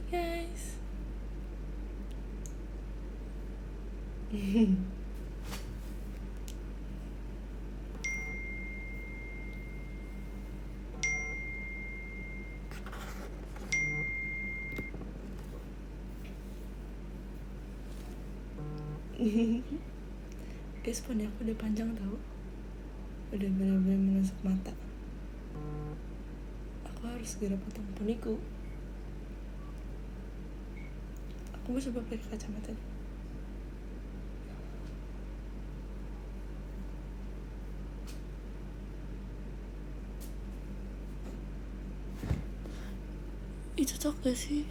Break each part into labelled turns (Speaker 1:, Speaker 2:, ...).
Speaker 1: guys. Guys, poni aku udah panjang tau. Udah bener-bener menusuk mata. Aku harus segera potong poniku. Aku mau coba pakai kacamata nih. Itu cocok gak sih?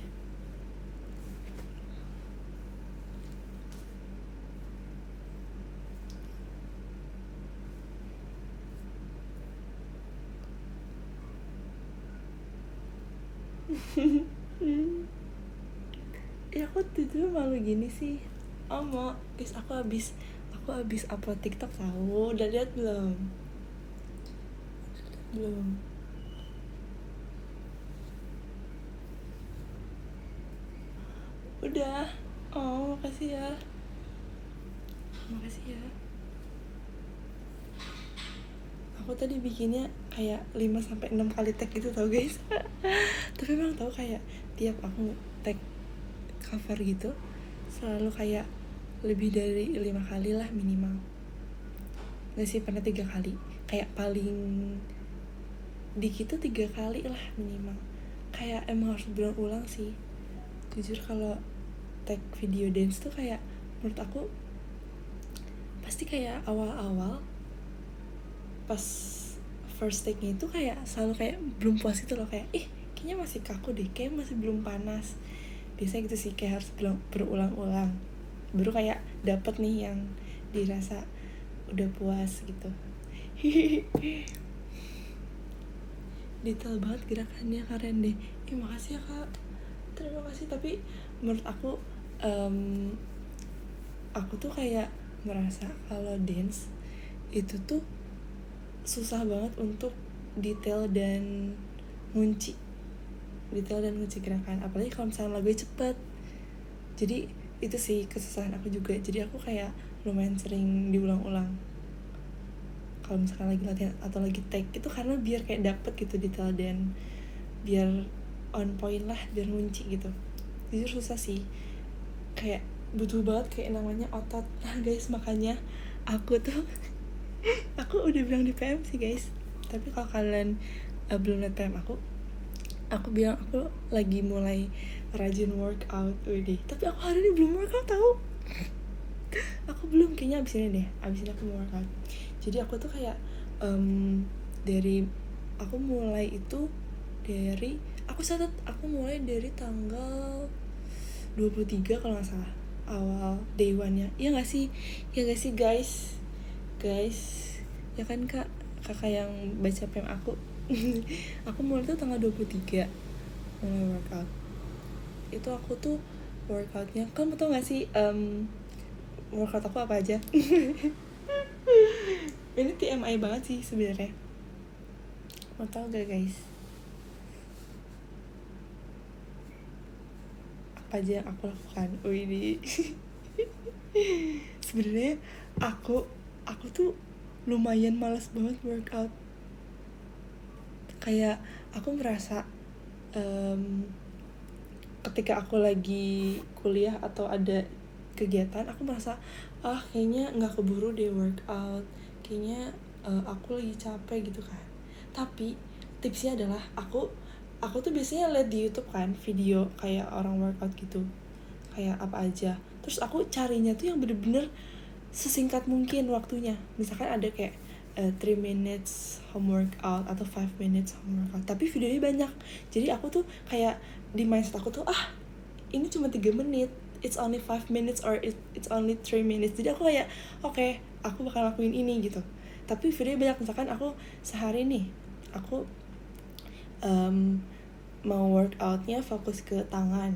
Speaker 1: Ya aku tidur malu gini sih. Oh mau, guys, aku habis upload TikTok tahu. Udah lihat belum? Belum. Udah. Oh, makasih ya. Makasih ya. Aku tadi bikinnya kayak 5-6 kali tag gitu tau guys. Tapi emang tau kayak tiap aku tag cover gitu selalu kayak lebih dari 5 kali lah minimal. Nggak sih, pernah 3 kali. Kayak paling dikit tuh 3 kali lah minimal. Kayak emang harus berulang sih. Jujur kalau tag video dance tuh kayak menurut aku pasti kayak awal-awal pas first take-nya itu kayak selalu kayak belum puas gitu loh, kayak kayaknya masih kaku deh, kayak masih belum panas. Biasanya gitu sih, kayak harus berulang-ulang baru kayak dapet nih yang dirasa udah puas gitu. Detail banget gerakannya, keren deh. Makasih ya kak, terima kasih. Tapi menurut aku aku tuh kayak merasa kalau dance itu tuh susah banget untuk detail dan ngunci gerakan, apalagi kalau misalnya lagunya cepet. Jadi itu sih kesusahan aku juga. Jadi aku kayak lumayan sering diulang-ulang kalau misalkan lagi latihan atau lagi take itu, karena biar kayak dapet gitu detail dan biar on point lah, biar ngunci gitu. Jujur susah sih, kayak butuh banget kayak namanya otot. Nah guys, makanya aku tuh aku udah bilang di PM sih guys, tapi kalau kalian belum liat PM aku bilang aku lagi mulai rajin workout. Tapi aku hari ini belum workout tau. Aku belum, kayaknya abis ini aku mau workout. Jadi aku tuh kayak dari aku mulai itu dari aku mulai dari tanggal 23 kalau nggak salah, awal day one-nya. Ya nggak sih guys, ya kan kakak yang baca PM aku. Aku mulai tuh tanggal 23 mulai workout. Itu aku tuh workoutnya, kamu tau gak sih workout aku apa aja? Ini TMI banget sih sebenarnya. Mau tau gak guys apa aja yang aku lakukan? Sebenarnya aku tuh lumayan malas banget workout. Kayak aku merasa ketika aku lagi kuliah atau ada kegiatan, aku merasa kayaknya nggak keburu deh workout, kayaknya aku lagi capek gitu kan. Tapi tipsnya adalah aku tuh biasanya lihat di YouTube kan video kayak orang workout gitu, kayak apa aja, terus aku carinya tuh yang bener-bener sesingkat mungkin waktunya. Misalkan ada kayak 3 minutes home workout atau 5 minutes home workout, tapi videonya banyak. Jadi aku tuh kayak di mindset aku tuh ini cuma 3 menit, it's only 5 minutes or it's only 3 minutes. Jadi aku kayak oke, aku bakal lakuin ini gitu. Tapi videonya banyak. Misalkan aku sehari nih aku mau workoutnya fokus ke tangan,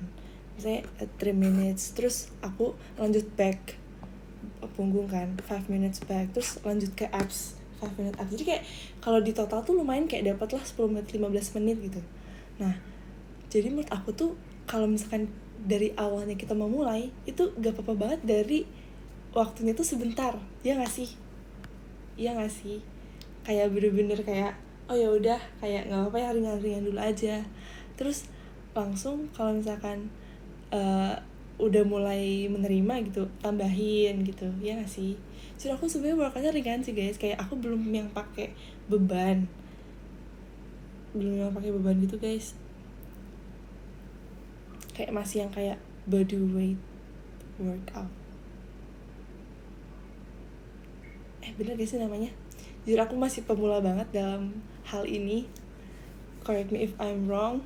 Speaker 1: misalnya 3 minutes, terus aku lanjut back punggung kan 5 minutes back, terus lanjut ke abs 5 minutes abs. Jadi kayak kalau di total tuh lumayan kayak dapatlah 10 menit 15 menit gitu. Nah jadi menurut aku tuh kalau misalkan dari awalnya kita mau mulai itu gak apa-apa banget dari waktunya tuh sebentar, ya nggak sih? Iya nggak sih? Kayak bener-bener kayak oh ya udah kayak nggak apa-apa ya, ringan-ringan dulu aja. Terus langsung kalau misalkan uh, udah mulai menerima gitu tambahin gitu, ya nggak sih? Jadi aku sebenarnya workoutnya ringan sih guys, kayak aku belum yang pakai beban, gitu guys, kayak masih yang kayak body weight workout. Bener gak sih namanya? Jujur aku masih pemula banget dalam hal ini, correct me if I'm wrong.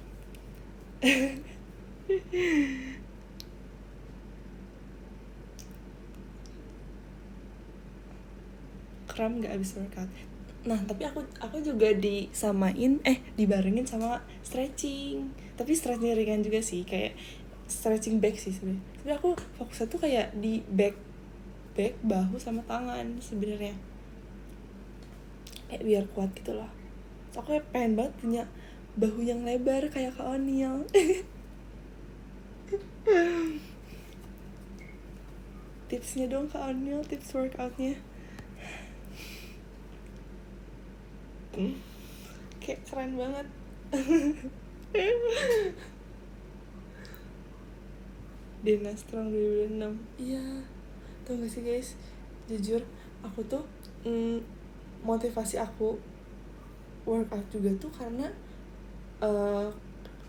Speaker 1: Kram gak abis workout. Nah tapi aku juga dibarengin sama stretching, tapi stretching ringan juga sih, kayak stretching back sih sebenarnya. Tapi aku fokusnya tuh kayak di back bahu sama tangan sebenarnya, kayak biar kuat gitu loh. So, aku pengen banget punya bahu yang lebar kayak Kak O'Neil. Tipsnya dong Kak O'Neil, tips workoutnya. Kayak keren banget. Dena Strong 2006. Iya, tau gak sih guys, jujur aku tuh motivasi aku workout juga tuh karena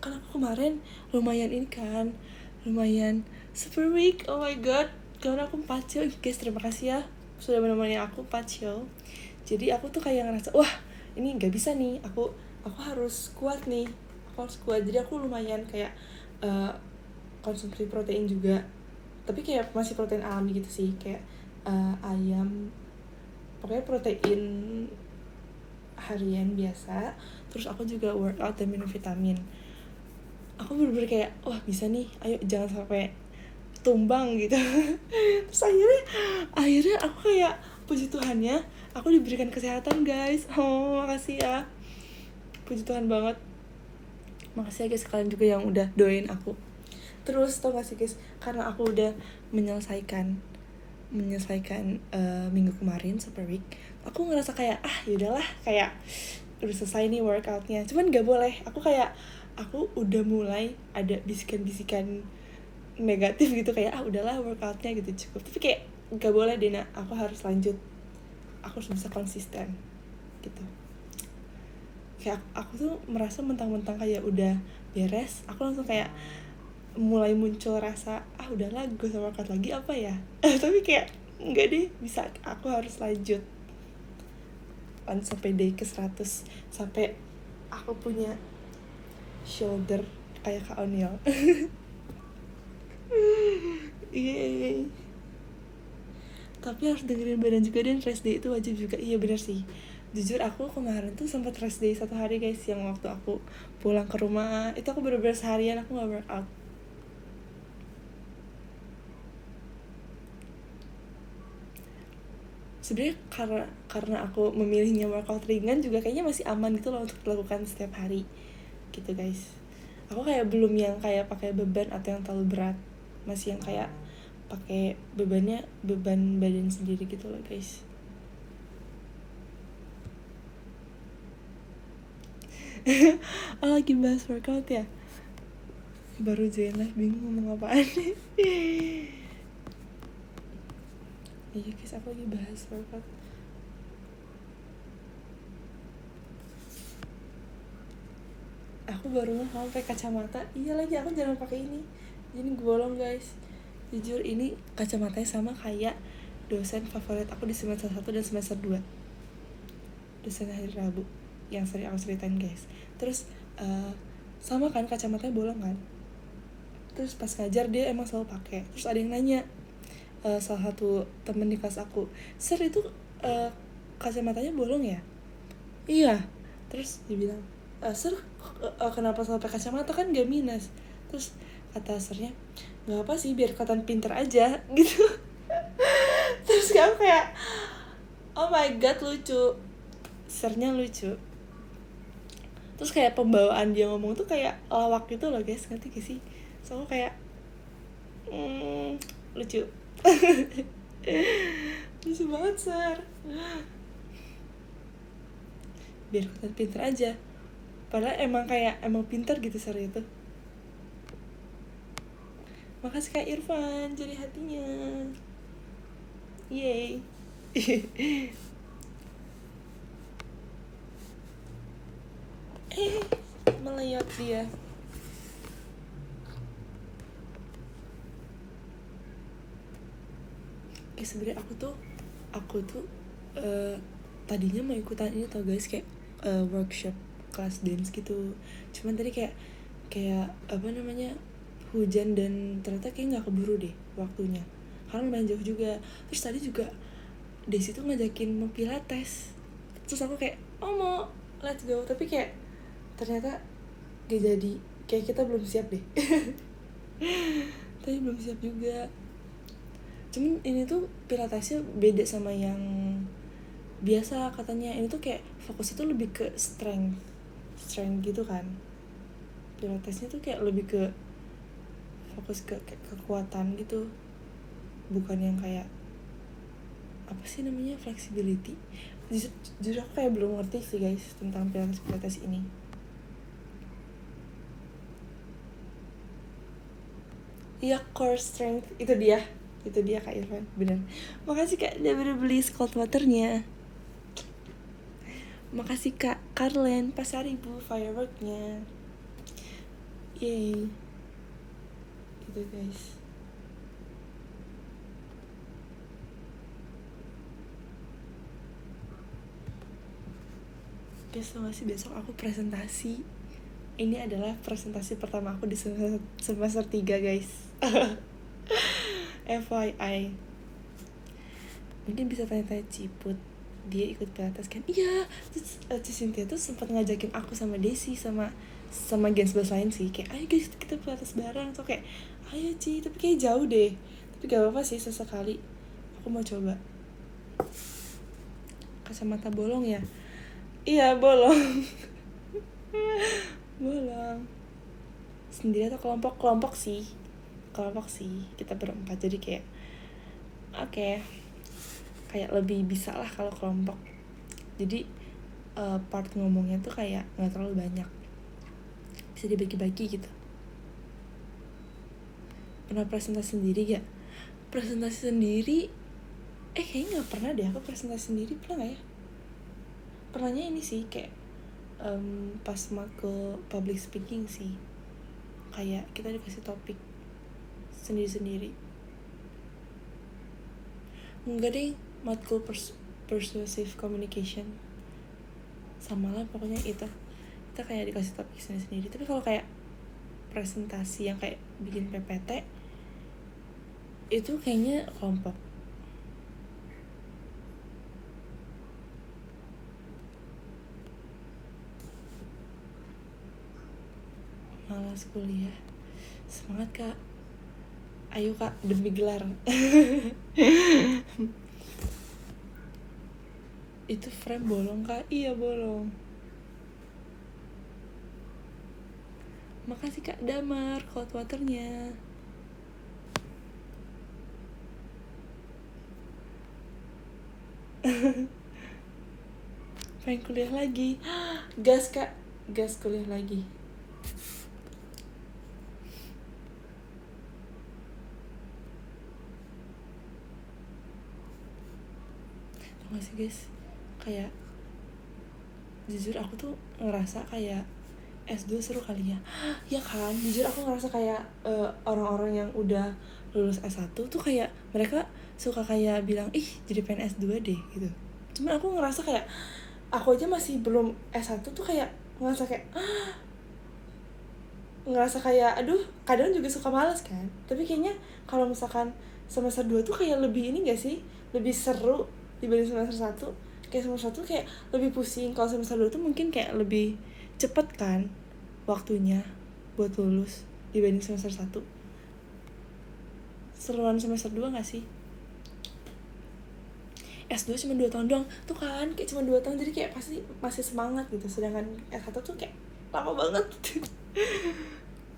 Speaker 1: kan aku kemarin lumayan super weak. Oh my god, karena aku 4 show guys, terima kasih ya sudah menemani aku 4 show. Jadi aku tuh kayak ngerasa wah ini nggak bisa nih, aku harus kuat nih, jadi aku lumayan kayak konsumsi protein juga, tapi kayak masih protein alami gitu sih, kayak ayam, pokoknya protein harian biasa. Terus aku juga workout dan minum vitamin. Aku bener-bener kayak wah bisa nih, ayo jangan sampai tumbang gitu. Terus akhirnya aku kayak puji Tuhannya aku diberikan kesehatan guys. Oh makasih ya, puji Tuhan banget. Makasih ya guys, kalian juga yang udah doain aku. Terus tau gak sih guys, karena aku udah menyelesaikan minggu kemarin super week, aku ngerasa kayak yaudahlah, kayak udah selesai nih workoutnya. Cuman gak boleh, aku udah mulai ada bisikan-bisikan negatif gitu, kayak udahlah workoutnya gitu cukup. Tapi kayak gak boleh Dena, aku harus lanjut, aku harus bisa konsisten gitu. Kayak aku tuh merasa mentang-mentang kayak udah beres, aku langsung kayak mulai muncul rasa udahlah gue sama workout lagi apa ya. Tapi kayak enggak deh, bisa, aku harus lanjut sampai day ke 100, sampai aku punya shoulder kayak Kak O'Neil. Iya. Tapi harus dengerin badan juga, dan rest day itu wajib juga. Iya benar sih, jujur aku kemarin tuh sempat rest day 1 hari guys, yang waktu aku pulang ke rumah itu aku bener-bener seharian aku gak workout. Sebenarnya karena aku memilihnya workout ringan juga kayaknya masih aman gitu loh untuk dilakukan setiap hari gitu guys. Aku kayak belum yang kayak pakai beban atau yang terlalu berat, masih yang kayak pakai beban badan sendiri gitu loh guys. Oh lagi bahas workout ya, baru join live bingung ngomong apaan. Iya guys, aku lagi bahas workout. Aku baru pakai kacamata. Iya lagi, aku jarang pakai ini, jadi bolong guys. Jujur ini kacamatanya sama kayak dosen favorit aku di semester 1 dan semester 2, dosen hari Rabu yang sering aku ceritain guys. Terus sama kan kacamatanya bolong kan, terus pas ngajar dia emang selalu pakai. Terus ada yang nanya, salah satu temen di kelas aku, "Sir itu kacamatanya bolong ya?" "Iya." Terus dia bilang, "Sir kenapa selalu pakai kacamata, kan gak minus?" Terus kata sirnya, "Gak apa sih, biar kelihatan pinter aja." Gitu. Terus kayak oh my god, lucu, sirnya lucu. Terus kayak pembawaan dia ngomong tuh kayak lawak gitu loh guys, ngerti gak sih? So aku kayak lucu. Lucu banget Sar, biar kelihatan pinter aja, padahal emang pinter gitu Sar itu. Makasih Kak Irfan jadi hatinya, yay. Melayat dia. Sebenarnya aku tuh tadinya mau ikutan ini tau guys, kayak workshop kelas dance gitu. Cuman tadi kayak apa namanya, hujan dan ternyata kayak nggak keburu deh waktunya, karena lumayan jauh juga. Terus tadi juga Desi tuh ngajakin mau pilates, terus aku kayak mau let's go, tapi kayak ternyata gak jadi, kayak kita belum siap deh. Tapi belum siap juga. Cuman ini tuh pilatesnya beda sama yang biasa katanya. Ini tuh kayak fokusnya tuh lebih ke strength gitu kan. Pilatesnya tuh kayak lebih ke fokus ke kekuatan gitu, bukan yang kayak apa sih namanya, flexibility. Jujur aku kayak belum ngerti sih guys tentang pilates ini. Iya, core strength itu dia Kak Irfan, bener. Makasih Kak udah beli cold waternya. Makasih Kak Karlen Pasaribu fireworknya, yay. Gitu guys. Guys, tau gak sih besok aku presentasi. Ini adalah presentasi pertama aku di semester 3 guys. FYI. Mungkin bisa tanya-tanya Ciput, dia ikut pilates kan? Iya. Terus Cynthia tuh sempat ngajakin aku sama Desi sama Gens Bas lain sih, kayak ayo guys kita pilates bareng. So kayak ayo Ci, tapi kayak jauh deh. Tapi gak apa-apa sih, sesekali aku mau coba. Kacamata bolong ya? Iya bolong. Bolong. Sendiri atau kelompok sih, kita berempat, jadi kayak oke. Kayak lebih bisa lah kalau kelompok. Jadi part ngomongnya tuh kayak nggak terlalu banyak, bisa dibagi-bagi gitu. Pernah presentasi sendiri gak? Presentasi sendiri kayaknya nggak pernah deh aku presentasi sendiri. Pernah nggak ya? Pernahnya ini sih kayak pas matkul public speaking sih, kayak kita dikasih topik sendiri-sendiri. Enggak deh, matkul persuasive communication sama lah pokoknya itu. Kita kayak dikasih topik sendiri-sendiri. Tapi kalau kayak presentasi yang kayak bikin PPT itu kayaknya kelompok. Malas kuliah. Semangat Kak. Ayo Kak, demi gelar. Itu frame bolong Kak? Iya bolong. Makasih Kak Damar cold waternya. Pengen kuliah lagi. Gas Kak, gas kuliah lagi. Gak sih guys, kayak jujur aku tuh ngerasa kayak S2 seru kali ya. Ya kan, jujur aku ngerasa kayak orang-orang yang udah lulus S1 tuh kayak mereka suka kayak bilang ih jadi pengen S2 deh gitu. Cuman aku ngerasa kayak aku aja masih belum S1 tuh kayak ngerasa kayak aduh, kadang juga suka malas kan. Tapi kayaknya kalau misalkan semester 2 tuh kayak lebih ini gak sih, lebih seru dibanding semester 1. Kayak semester 1 kayak lebih pusing. Kalau semester 2 tuh mungkin kayak lebih cepet kan waktunya buat lulus dibanding semester 1. Seruan semester 2 gak sih? S2 cuma 2 tahun doang tuh kan, kayak cuma 2 tahun, jadi kayak pasti masih semangat gitu. Sedangkan S1 tuh kayak lama banget.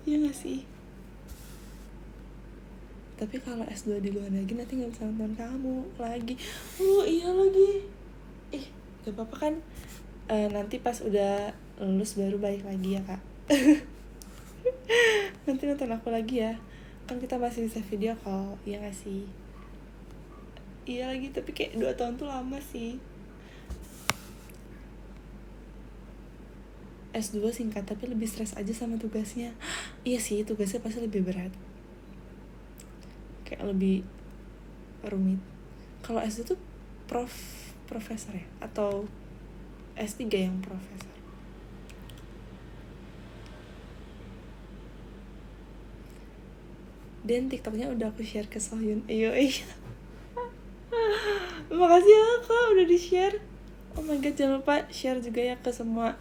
Speaker 1: Iya gak sih? Tapi kalau S2 di luar lagi nanti nggak bisa nonton kamu lagi. Iya lagi. Gak apa-apa kan. Nanti pas udah lulus baru balik lagi ya kak. Nanti nonton aku lagi ya. Kan kita masih bisa video call. Iya gak sih? Iya lagi, tapi kayak 2 tahun tuh lama sih. S2 singkat tapi lebih stres aja sama tugasnya. Iya sih, tugasnya pasti lebih berat. Kayak lebih rumit. Kalau S2 tuh profesor ya? Atau S3 yang profesor? Dan TikToknya udah aku share ke Sohyun. Iya. Makasih ya kak udah di share. Oh my god, jangan lupa share juga ya ke semua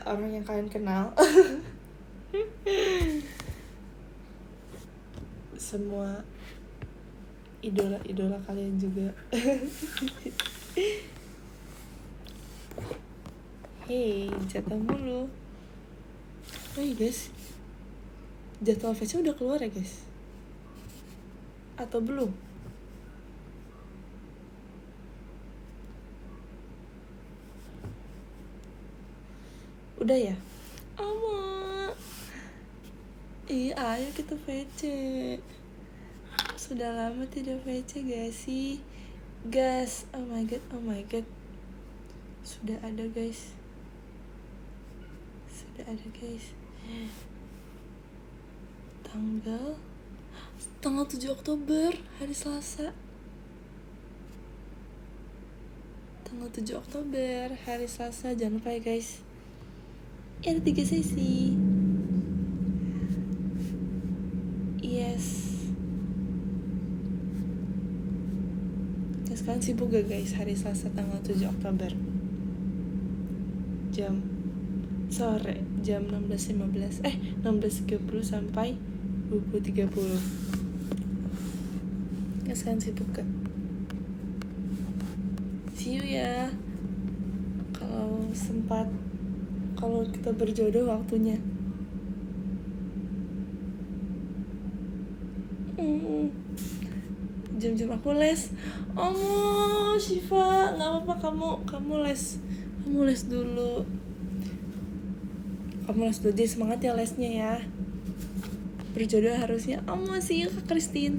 Speaker 1: orang yang kalian kenal. Semua idola kalian juga. Hey, jatuh mulu. Oh iya guys, jadwal VC udah keluar ya guys? Atau belum? Udah ya? Ama. Ayo kita VC. Sudah lama tidak VC gak sih? Guys, oh my god. Sudah ada guys. Tanggal 7 Oktober, hari Selasa. Tanggal 7 Oktober, hari Selasa. Jangan lupa ya guys. Ada 3 sesi. Yes. Sekarang sibuk gak guys hari Selasa tanggal 7 Oktober? Sore jam 16.30 sampai 20.30. Sekarang sibuk gak? See you ya. Kalau sempat, kalau kita berjodoh waktunya. Jam-jam aku les. Oh Shiva, nggak apa-apa, kamu les dulu. Jadi semangat ya lesnya ya. Berjodoh harusnya. See you Kak Christine.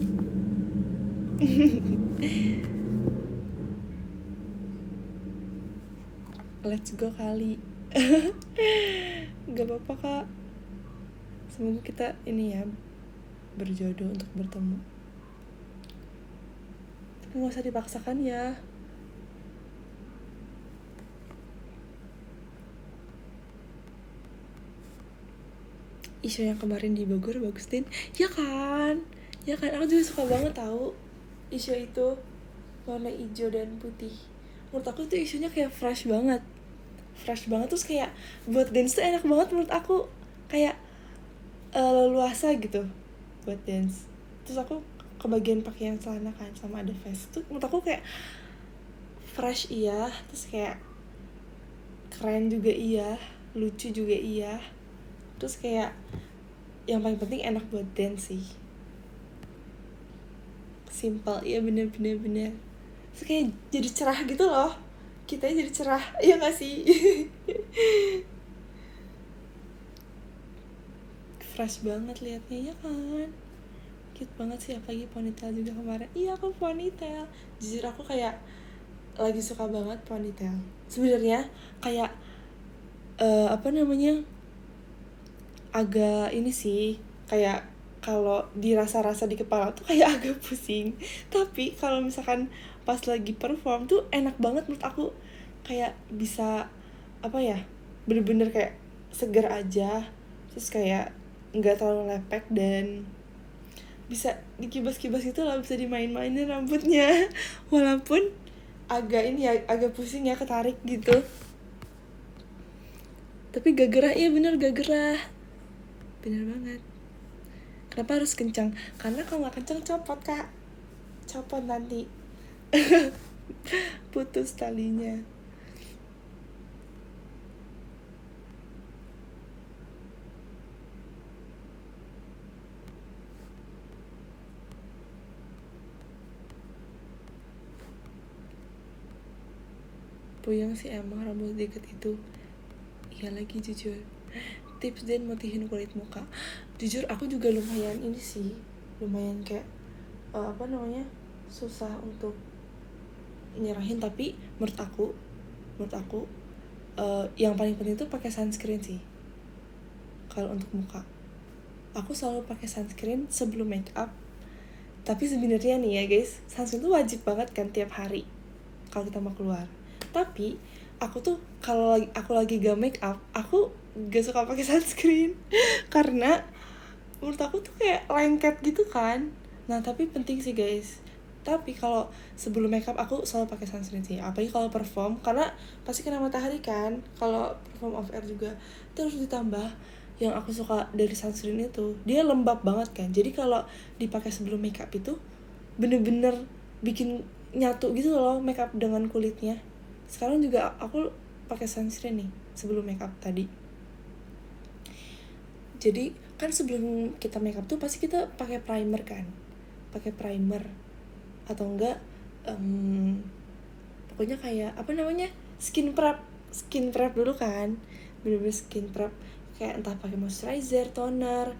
Speaker 1: Let's go kali. Gak apa-apa kak. Semoga kita ini ya berjodoh untuk bertemu. Tapi gak usah dipaksakan ya. Isu yang kemarin di Bogor bagus Din. Ya kan, aku juga suka banget tahu isu itu, warna hijau dan putih. Menurut aku tuh isunya kayak fresh banget terus kayak buat dance tuh enak banget menurut aku, kayak leluasa gitu buat dance. Terus aku kebagian pakaian celana kan sama ada vest tuh, menurut aku kayak fresh iya, terus kayak keren juga iya, lucu juga iya, terus kayak yang paling penting enak buat dance sih. Simple, iya bener. Terus kayak jadi cerah gitu loh, kita jadi cerah, iya gak sih? Fresh banget liatnya ya kan, cute banget sih, apalagi ponytail juga kemarin. Iya aku ponytail, jujur aku kayak lagi suka banget ponytail sebenarnya. Kayak agak ini sih, kayak kalau dirasa-rasa di kepala tuh kayak agak pusing, tapi kalau misalkan pas lagi perform tuh enak banget menurut aku, kayak bisa bener-bener kayak seger aja, terus kayak nggak terlalu lepek dan bisa dikibas-kibas gitu lah, bisa dimain-mainin rambutnya. Walaupun agak pusing ya, ketarik gitu, tapi gak gerah. Iya bener, gak gerah, bener banget. Kenapa harus kencang? Karena kalau gak kencang copot nanti. Putus talinya. Puyeng sih emang rambut dikit itu. Iya lagi jujur. Tips dan mutihin kulit muka. Jujur aku juga lumayan ini sih, lumayan kayak susah untuk nyerahin, tapi menurut aku yang paling penting tuh pakai sunscreen sih. Kalau untuk muka, aku selalu pakai sunscreen sebelum make up. Tapi sebenarnya nih ya guys, sunscreen tuh wajib banget kan tiap hari kalau kita mau keluar. Tapi aku tuh kalau aku lagi gak make up, aku gak suka pakai sunscreen karena menurut aku tuh kayak lengket gitu kan. Nah tapi penting sih guys. Tapi kalau sebelum makeup aku selalu pakai sunscreen sih. Apalagi kalau perform, karena pasti kena matahari kan. Kalau perform off air juga. Terus ditambah yang aku suka dari sunscreen itu, dia lembab banget kan. Jadi kalau dipakai sebelum makeup itu bener-bener bikin nyatu gitu loh makeup dengan kulitnya. Sekarang juga aku pakai sunscreen nih sebelum makeup tadi. Jadi kan sebelum kita makeup tuh pasti kita pakai primer kan, pakai primer atau enggak pokoknya kayak skin prep dulu kan, bener-bener skin prep kayak entah pakai moisturizer, toner,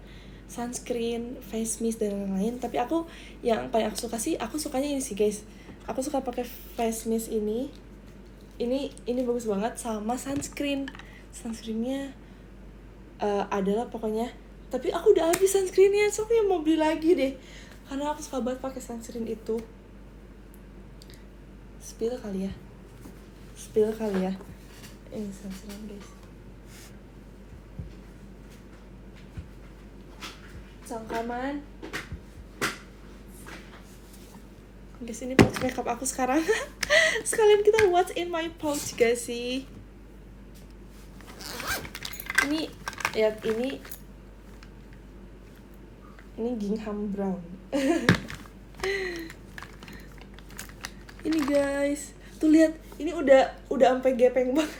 Speaker 1: sunscreen, face mist dan lain-lain. Tapi aku yang paling aku suka sih, aku sukanya ini sih guys, aku suka pakai face mist ini bagus banget, sama sunscreennya adalah pokoknya. Tapi aku udah habis sunscreennya, so aku yang mau beli lagi deh karena aku suka banget pakai sunscreen itu. Spill kali ya ini sunscreen guys, sangkaman guys. Ini pouch makeup aku sekarang. Sekalian kita what's in my pouch guys sih. Ini lihat, ini gingham brown. Ini guys, tuh lihat, ini udah sampai gepeng banget.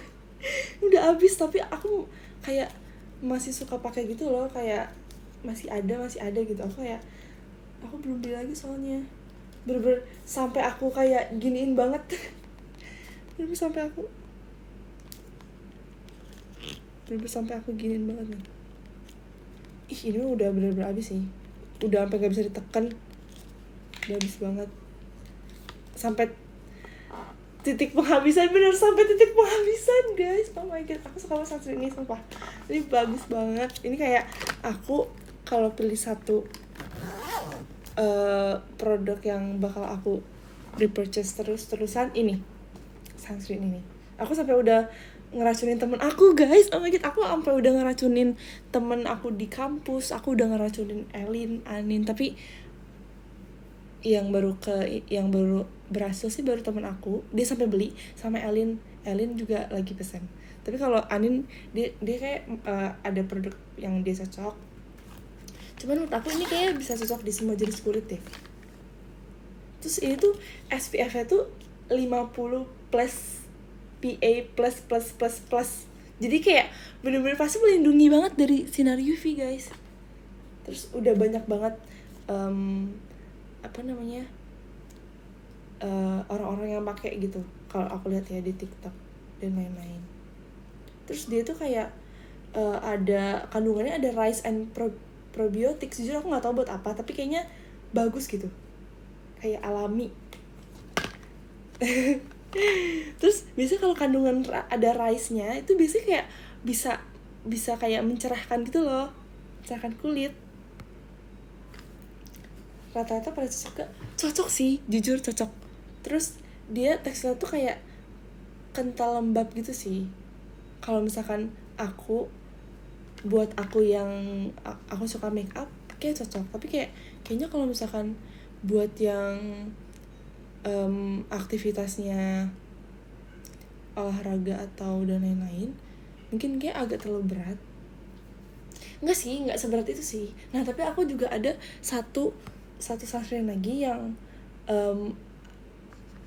Speaker 1: Udah habis, tapi aku kayak masih suka pakai gitu loh, kayak masih ada gitu. Aku belum beli lagi soalnya. Bener-bener sampai aku kayak giniin banget. Bener-bener sampai aku giniin banget nih. Ih, ini udah bener-bener habis sih. Udah sampai gak bisa ditekan. Udah habis banget. Sampai titik penghabisan, guys. Oh my god, aku suka banget sunscreen ini, sumpah. Ini bagus banget. Ini kayak aku kalau pilih satu produk yang bakal aku repurchase terus-terusan, ini sunscreen ini. Aku sampai udah ngeracunin temen aku guys. Oh my god, aku sampai udah ngeracunin temen aku di kampus. Aku udah ngeracunin Anin. Tapi yang baru berhasil sih baru temen aku. Dia sampai beli, sama Elin juga lagi pesen. Tapi kalau Anin dia kayak ada produk yang dia cocok. Cuman menurut aku ini kayak bisa cocok di semua jenis kulit deh. Terus ini tuh SPF-nya tuh 50 plus PA plus. Jadi kayak bener-bener pasti melindungi banget dari sinar UV guys. Terus udah banyak banget orang-orang yang pakai gitu kalau aku lihat ya di TikTok dan lain-lain. Terus dia tuh kayak ada kandungannya, ada rice and probiotics. Jujur aku nggak tahu buat apa, tapi kayaknya bagus gitu, kayak alami. Terus biasanya kalau kandungan ada rice-nya itu biasanya kayak bisa kayak mencerahkan gitu loh, mencerahkan kulit. Rata-rata pada cocok sih, jujur cocok. Terus dia teksturnya tuh kayak kental lembab gitu sih. Kalau misalkan buat aku yang aku suka make up kayak cocok. Tapi kayaknya kalau misalkan buat yang aktivitasnya olahraga atau dan lain-lain, mungkin kayak agak terlalu berat. Nggak seberat itu sih. Nah tapi aku juga ada satu sunscreen lagi yang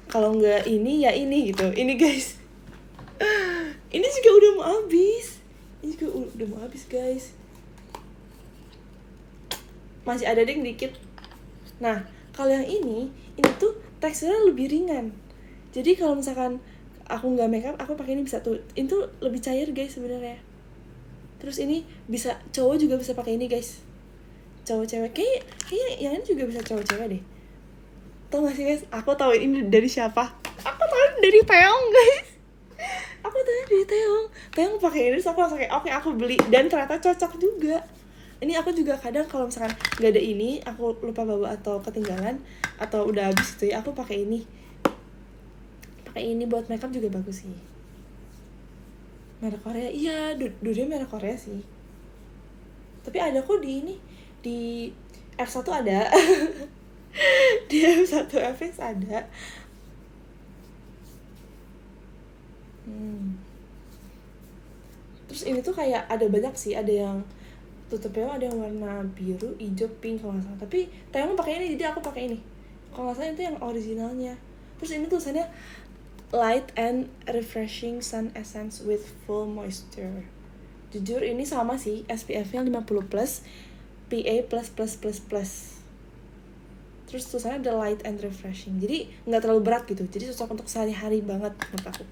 Speaker 1: kalau nggak ini ya ini gitu. Ini guys, ini juga udah mau habis guys. Masih ada dikit. Nah kalau yang ini tuh teksturnya lebih ringan. Jadi kalau misalkan aku nggak makeup aku pakai ini bisa tuh. Itu lebih cair guys sebenarnya. Terus ini bisa cowok juga bisa pakai ini guys, cowok cewek kayak yang ini juga bisa cowok cewek deh. Tau gak sih guys, aku tahu ini dari siapa? Aku tahu ini dari Teong guys. Aku tahu dari Teong pakai ini, terus aku langsung kayak oke, aku beli dan ternyata cocok juga. Ini aku juga kadang kalau misalkan nggak ada ini, aku lupa bawa atau ketinggalan atau udah habis gitu ya, aku pakai ini buat makeup juga bagus sih. Merek Korea, iya, dua-duanya merek Korea sih. Tapi ada kok di ini, di F1 ada. Di F1 FX ada. Terus ini tuh kayak ada banyak sih, ada yang tutupnya ada yang warna biru, hijau, pink kalau nggak salah. Tapi Taeyong pakai ini, jadi aku pakai ini. Kalau nggak salah itu yang originalnya. Terus ini tulisannya Light and Refreshing Sun Essence with Full Moisture. Jujur ini sama sih, SPF-nya 50+, PA++++. Terus tulisannya ada Light and Refreshing. Jadi nggak terlalu berat gitu. Jadi cocok untuk sehari-hari banget menurut aku.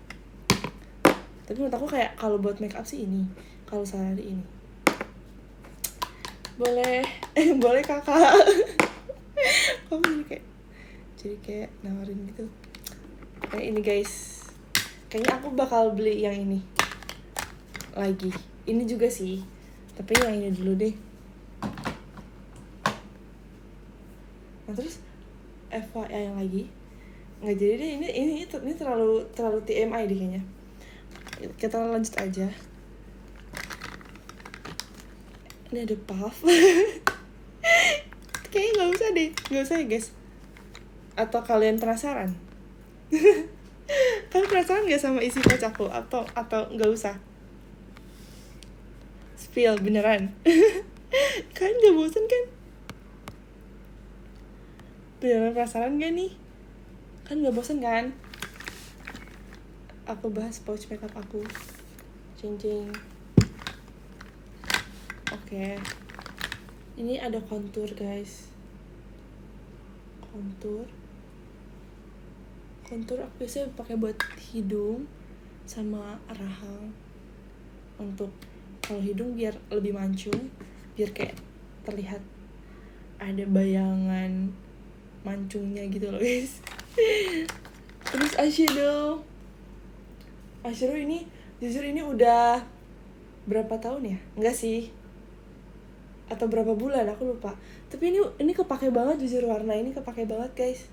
Speaker 1: Tapi menurut aku kayak kalau buat make up sih ini, kalau sehari ini. Boleh kakak. Kamu jadi kayak nawarin gitu. Kayak ini guys, kayaknya aku bakal beli yang ini lagi. Ini juga sih, tapi yang ini dulu deh. Nah terus Eva yang lagi nggak jadi deh, ini terlalu TMI deh kayaknya. Kita lanjut aja. Ini ada puff. Kayaknya nggak usah ya guys. Atau kalian penasaran? Kalian penasaran nggak sama isi pouch aku? Atau nggak usah? Spill beneran. Kalian nggak bosan kan? Beneran penasaran gak nih? Kan nggak bosan kan? Aku bahas pouch makeup aku. Cing. Oke. Ini ada contour guys. Contour aku biasanya pakai buat hidung sama rahang. Untuk kalau hidung biar lebih mancung, biar kayak terlihat ada bayangan mancungnya gitu loh guys. Terus eyeshadow ini jujur ini udah berapa tahun ya? Enggak sih, atau berapa bulan aku lupa. Tapi ini kepake banget, jujur warna ini kepake banget guys.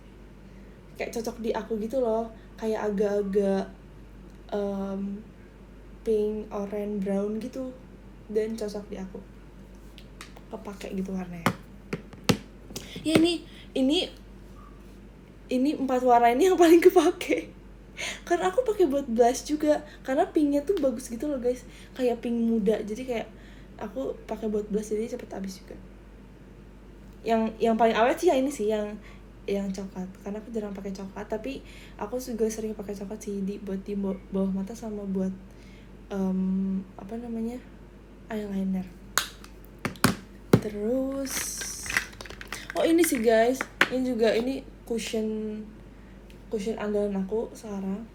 Speaker 1: Kayak cocok di aku gitu loh, kayak agak-agak pink, orange, brown gitu, dan cocok di aku, kepake gitu warnanya. Ya ini 4 warna ini yang paling kepake. Karena aku pakai buat blush juga, karena pinknya tuh bagus gitu loh guys, kayak pink muda. Jadi kayak aku pakai buat blush jadi cepet habis juga. Yang paling awet sih yang ini sih, yang coklat, karena aku jarang pakai coklat. Tapi aku juga sering pakai coklat sih buat di bawah mata sama buat eyeliner. Terus ini sih guys, ini cushion andalan aku sekarang.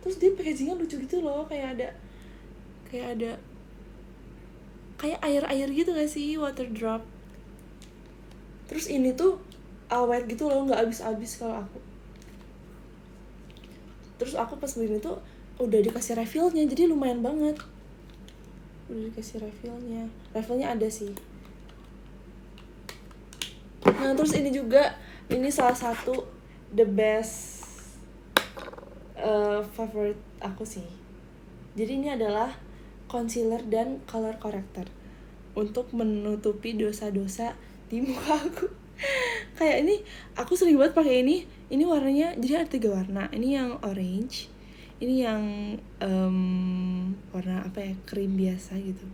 Speaker 1: Terus dia packagingnya lucu gitu loh, kayak ada air gitu gak sih, water drop. Terus ini tuh awet gitu loh, nggak habis kalau aku. Terus aku pas beli ini tuh udah dikasih refillnya, jadi lumayan banget. Udah dikasih refillnya ada sih. Nah terus ini juga, ini salah satu the best favorite aku sih. Jadi ini adalah concealer dan color corrector untuk menutupi dosa-dosa di muka aku. Kayak ini aku sering banget pakai ini. Ini warnanya jadi ada 3 warna. Ini yang orange, ini yang warna apa ya, krim biasa gitu.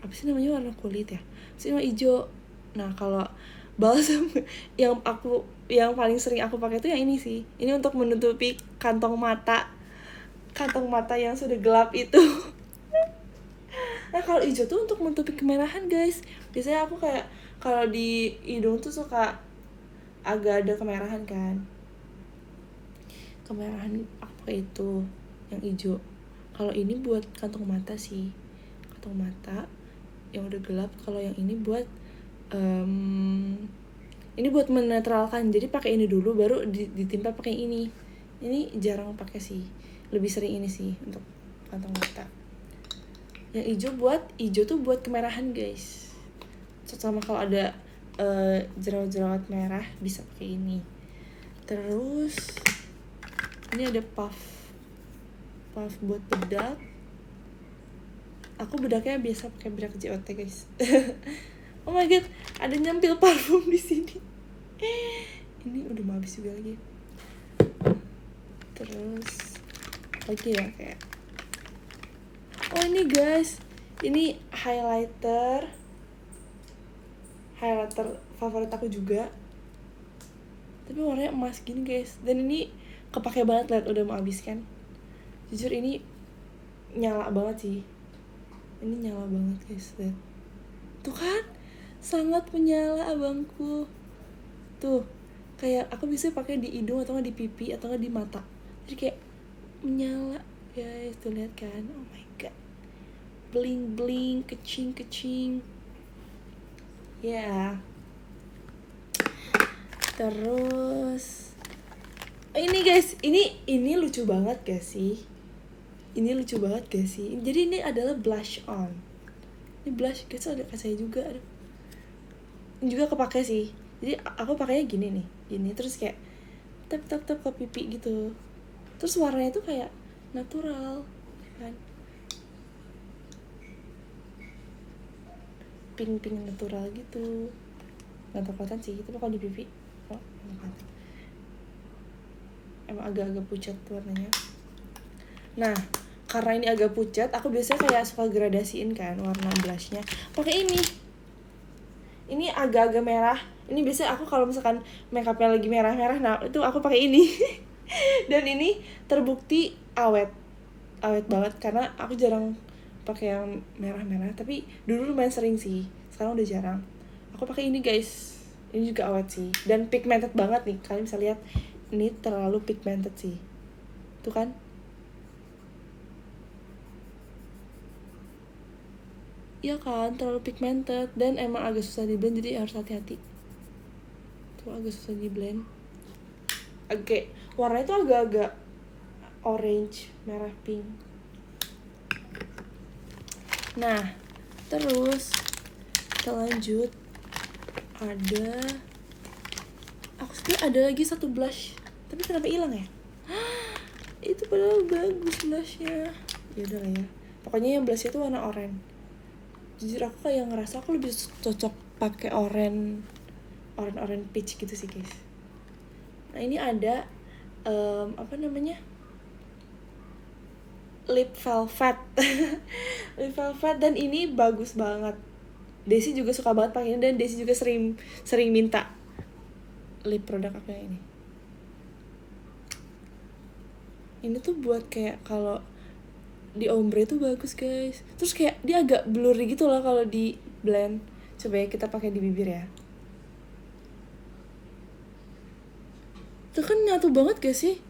Speaker 1: Apa sih namanya, warna kulit ya. Terus ini warna hijau. Nah kalau balsam yang paling sering aku pakai itu yang ini sih. Ini untuk menutupi kantong mata yang sudah gelap itu. Nah kalau hijau tuh untuk menutupi kemerahan guys. Biasanya aku kayak kalau di hidung tuh suka agak ada kemerahan kan. Kemerahan aku pakai itu yang hijau. Kalau ini buat kantong mata sih, kantong mata yang udah gelap. Kalau yang ini buat ini buat menetralkan. Jadi pakai ini dulu baru ditimpa pakai ini. Ini jarang pakai sih, lebih sering ini sih untuk kantong mata. Yang hijau tuh buat kemerahan guys. Sama kalau ada jerawat-jerawat merah bisa pakai ini. Terus ini ada puff buat bedak. Aku bedaknya biasa pakai bedak JOT guys. Oh my god, ada nyempil parfum di sini. Ini udah mau habis juga lagi. Terus lagi ya kayak. Oh ini guys, ini highlighter favorit aku juga. Tapi warnanya emas gini guys. Dan ini kepake banget, lihat udah mau habis kan. Jujur ini nyala banget sih. Ini nyala banget guys, lihat. Tuh kan, sangat menyala abangku. Tuh, kayak aku bisa pakai di hidung atau nggak di pipi atau nggak di mata. Jadi kayak menyala guys, tuh lihat kan. Oh my god, bling bling, kecing. Ya. Terus ini guys, ini lucu banget gak sih? Jadi ini adalah blush on. Ini blush guys, ada saya juga. Aduh. Ini juga kepake sih. Jadi aku pakainya gini nih, gini terus kayak tap ke pipi gitu. Terus warnanya tuh kayak natural, kan? Pink natural gitu. Nggak tau kelihatan sih, tapi kalau di pipi emang agak-agak pucat warnanya. Nah, karena ini agak pucat, aku biasanya kayak suka gradasiin kan warna blushnya pakai ini. Ini agak-agak merah. Ini biasanya aku kalau misalkan makeupnya lagi merah-merah, nah itu aku pakai ini. Dan ini terbukti awet banget karena aku jarang pakai yang merah-merah. Tapi dulu lumayan sering sih, sekarang udah jarang. Aku pakai ini guys. Ini juga awet sih dan pigmented banget nih. Kalian bisa lihat ini terlalu pigmented sih. Tuh kan? Iya kan, terlalu pigmented dan emang agak susah di blend, jadi harus hati-hati. Tuh agak susah di blend. Oke, warnanya tuh agak-agak orange, merah, pink. Nah, terus kita lanjut. Aku sebenernya ada lagi satu blush, tapi kenapa hilang ya? Itu padahal bagus blushnya. Ya udah lah ya. Pokoknya yang blushnya tuh warna oranye. Jujur aku kayak ngerasa aku lebih cocok pakai oranye peach gitu sih guys. Nah ini ada apa namanya, lip velvet. Lip velvet, dan ini bagus banget. Desi juga suka banget pakai ini dan Desi juga sering minta lip produk aku yang ini. Ini tuh buat kayak kalau di ombre tuh bagus guys. Terus kayak dia agak blurry gitu loh kalau di blend. Coba ya kita pakai di bibir ya. Tuh kan nyatu banget gak sih?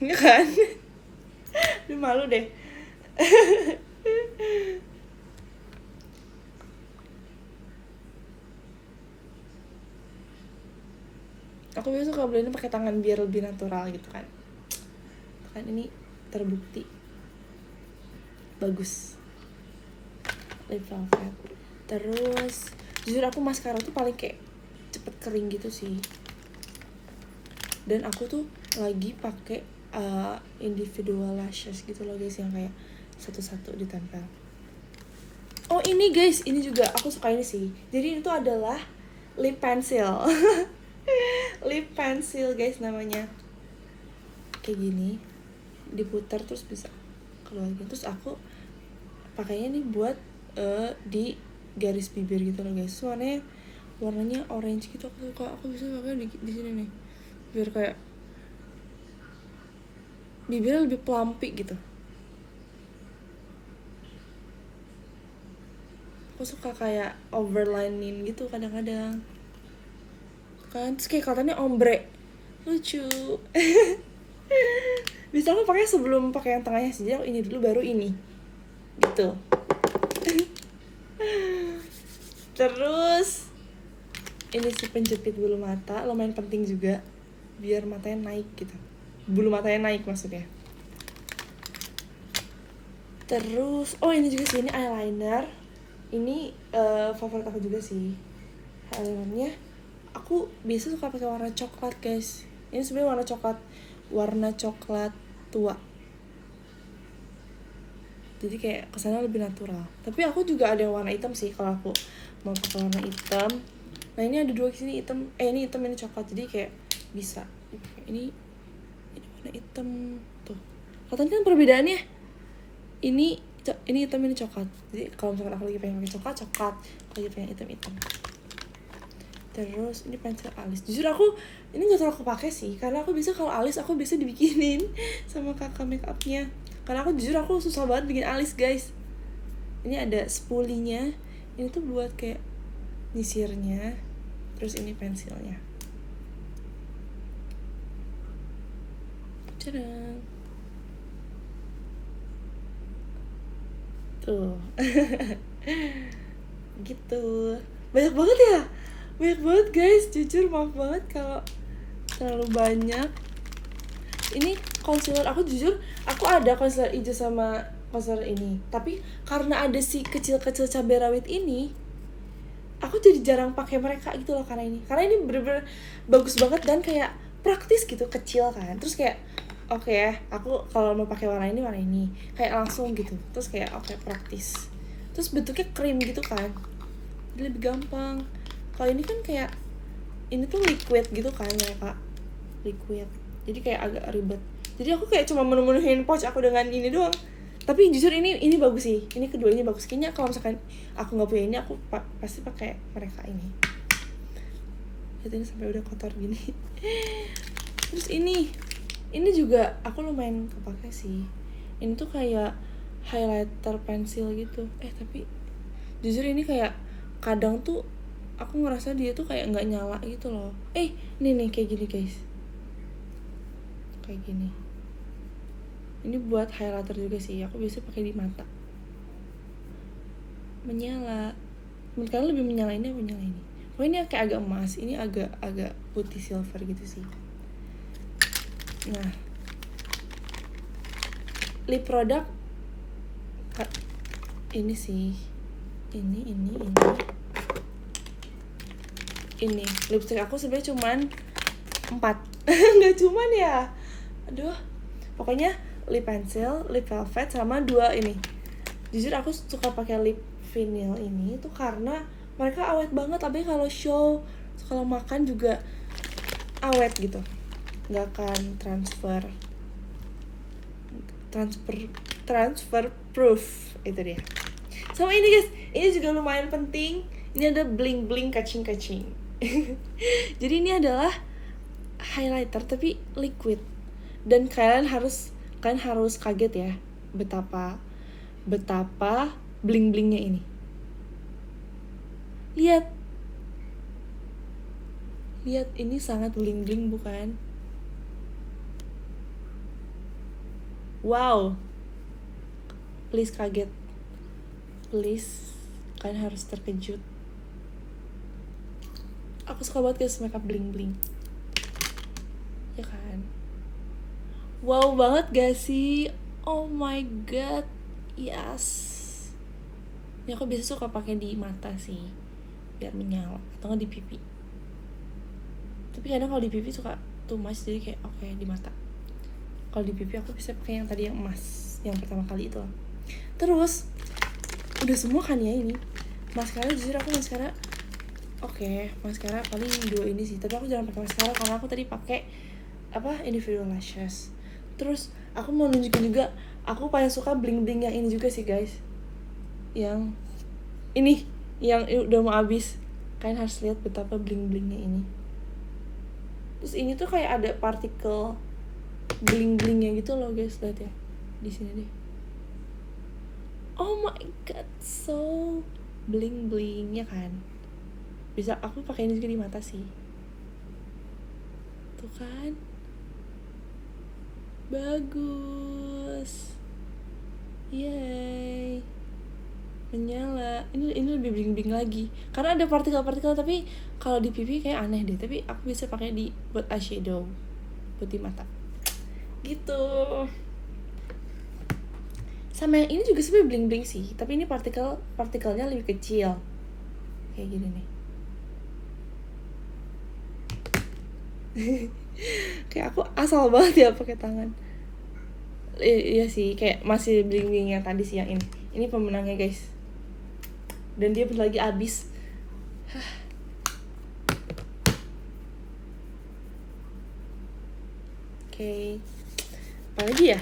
Speaker 1: Ini kan? Aduh, malu deh. Aku biasa suka blendnya pakai tangan biar lebih natural gitu kan. Kan ini terbukti bagus. Lip velvet. Terus jujur aku maskara tuh paling kayak cepet kering gitu sih. Dan aku tuh lagi pakai individual lashes gitu loh guys, yang kayak satu-satu ditempel. Oh ini guys, ini juga aku suka ini sih. Jadi itu adalah lip pencil. Lip pencil guys namanya. Kayak gini, diputar terus bisa keluar gitu. Terus aku pakainya nih buat di garis bibir gitu loh guys. Warnanya warnanya orange gitu. Aku suka, aku bisa pakai di sini nih biar kayak bibirnya lebih plumpy gitu. Aku suka kayak overlining gitu kadang-kadang kan, terus kayak katanya ombre lucu. Bisa aku pakai sebelum pakai yang tengahnya sih, jadi aku ini dulu baru ini gitu. Terus ini sih penjepit bulu mata, lumayan penting juga biar matanya naik gitu, bulu matanya naik maksudnya. Terus oh ini juga sih, ini eyeliner. Ini favorit aku juga sih eyelinernya. Aku biasa suka pakai warna coklat guys. Ini sebenarnya warna coklat tua, jadi kayak kesannya lebih natural. Tapi aku juga ada yang warna hitam sih kalau aku mau pakai warna hitam. Nah ini ada 2 sini hitam, ini hitam ini coklat, jadi kayak bisa ini warna hitam tuh. Kelihatan kan perbedaannya? Ini hitam ini coklat. Jadi kalau misalkan aku lagi pengen pakai coklat, kalau lagi pengen hitam. Terus ini pensil alis. Jujur aku ini nggak terlalu kepake sih, karena aku bisa kalau alis aku bisa dibikinin sama kakak make upnya. Karena aku jujur aku susah banget bikin alis guys. Ini ada spulinya. Ini tuh buat kayak nyisirnya. Terus ini pensilnya. Cadang. Tuh. Gitu. Banyak banget guys, jujur maaf banget kalau terlalu banyak. Ini concealer aku, jujur aku ada concealer hijau sama concealer ini, tapi karena ada si kecil-kecil cabai rawit ini, aku jadi jarang pakai mereka gitu loh. Karena ini bener-bener bagus banget dan kayak praktis gitu, kecil kan. Terus kayak oke ya, aku kalau mau pakai warna ini kayak langsung gitu. Terus kayak oke, praktis. Terus bentuknya krim gitu kan, jadi lebih gampang. Kalau ini kan kayak ini tuh liquid gitu kan mereka, liquid, jadi kayak agak ribet. Jadi aku kayak cuma menemuin pouch aku dengan ini doang. Tapi jujur ini bagus sih, ini kedua ini bagus. Kayaknya kalau misalkan aku nggak punya ini, aku pasti pakai mereka ini. Lihat ini sampai udah kotor gini. Terus ini juga aku lumayan kepake sih. Ini tuh kayak highlighter pensil gitu. Tapi jujur ini kayak kadang tuh aku ngerasa dia tuh kayak nggak nyala gitu loh. Nih kayak gini guys, kayak gini. Ini buat highlighter juga sih. Aku biasa pakai di mata. Menyala. Menurut kalian lebih menyala ini apa menyala ini? Oh ini kayak agak emas. Ini agak putih silver gitu sih. Nah, lip product ini sih. Ini lipstick aku sebenarnya cuman 4. Nggak cuman ya. Aduh. Pokoknya lip pencil, lip velvet, sama 2 ini. Jujur aku suka pakai lip vinyl ini tuh karena mereka awet banget. Tapi kalau show, kalau makan juga awet gitu, nggak akan transfer proof. Itu dia. Sama ini guys, ini juga lumayan penting. Ini ada bling bling kacing. Jadi ini adalah highlighter tapi liquid, dan kalian harus kaget ya betapa bling blingnya ini. Lihat ini sangat bling bling bukan? Wow, please kaget, please, kalian harus terkejut. Aku suka banget guys makeup bling bling, ya kan? Wow banget gak sih? Oh my god, yes. Ini aku biasa suka pakai di mata sih, biar menyala, atau nggak di pipi. Tapi kadang kalau di pipi suka too much, jadi kayak oke, di mata. Kalau di pipi aku bisa pakai yang tadi yang emas, yang pertama kali itu. Terus udah semua kan ya ini. Maskara, jujur aku maskara maskara paling 2 ini sih. Tapi aku jarang pakai maskara karena aku tadi pakai individual lashes. Terus aku mau nunjukin juga, aku paling suka bling bling yang ini juga sih guys. Yang ini, yang udah mau habis. Kalian harus lihat betapa bling-blingnya ini. Terus ini tuh kayak ada partikel bling-blingnya gitu loh guys, lihat ya di sini deh. Oh my god, so bling-bling ya kan. Bisa aku pakai ini juga di mata sih. Tuh kan, bagus, yay, menyala. Ini lebih bling-bling lagi karena ada partikel-partikel, tapi kalau di pipi kayak aneh deh. Tapi aku bisa pakai di buat eyeshadow, buat di mata gitu. Sama yang ini juga sebenarnya bling-bling sih, tapi ini partikelnya lebih kecil kayak gini nih. Kayak aku asal banget ya pakai tangan. Iya sih, kayak masih bling-bling yang tadi sih yang ini. Ini pemenangnya guys. Dan dia bentar lagi habis. Oke. Apalagi ya?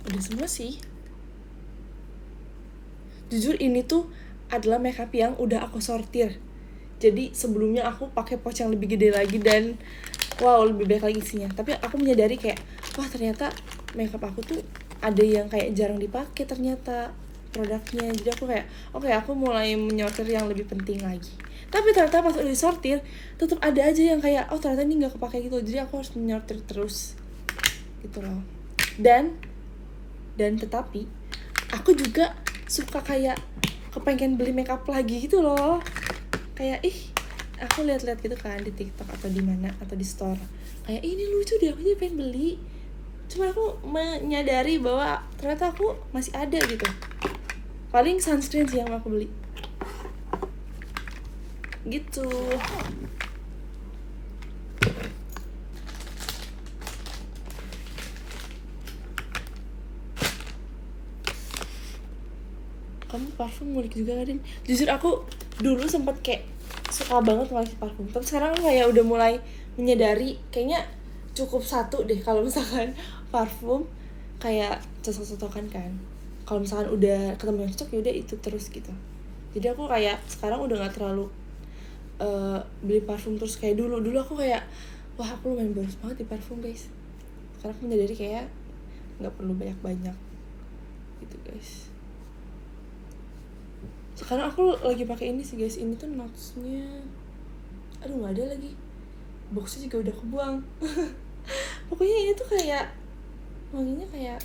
Speaker 1: Udah semua sih. Jujur ini tuh adalah makeup yang udah aku sortir. Jadi sebelumnya aku pakai pouch yang lebih gede lagi dan wow, lebih baik lagi isinya. Tapi aku menyadari kayak, wah ternyata makeup aku tuh ada yang kayak jarang dipakai ternyata produknya. Jadi aku kayak, oke, aku mulai menyortir yang lebih penting lagi. Tapi ternyata pas udah disortir, tetap ada aja yang kayak, oh ternyata ini nggak kepake gitu. Jadi aku harus menyortir terus gitu loh. Dan tetapi aku juga suka kayak kepengen beli makeup lagi gitu loh. Kayak aku lihat-lihat gitu kan di TikTok atau di mana atau di store. Kayak ini lucu deh, aku jadi pengen beli. Cuma aku menyadari bahwa ternyata aku masih ada gitu. Paling sunscreen sih yang aku beli. Gitu. Kamu parfum ngulik juga kan, Din? Jujur aku dulu sempet kayak suka banget ngulik parfum. Tapi sekarang kayak udah mulai menyadari kayaknya cukup satu deh kalau misalkan parfum kayak cocok-cocokan kan. Kalau misalkan udah ketemu yang cocok ya udah itu terus gitu. Jadi aku kayak sekarang udah nggak terlalu beli parfum terus kayak dulu. Dulu aku kayak wah aku lumayan boros banget di parfum guys. Sekarang aku menyadari kayak nggak perlu banyak-banyak gitu guys. Sekarang aku lagi pakai ini sih guys, ini tuh notes-nya aduh nggak ada lagi, boxnya juga udah kebuang. Pokoknya ini tuh kayak wanginya kayak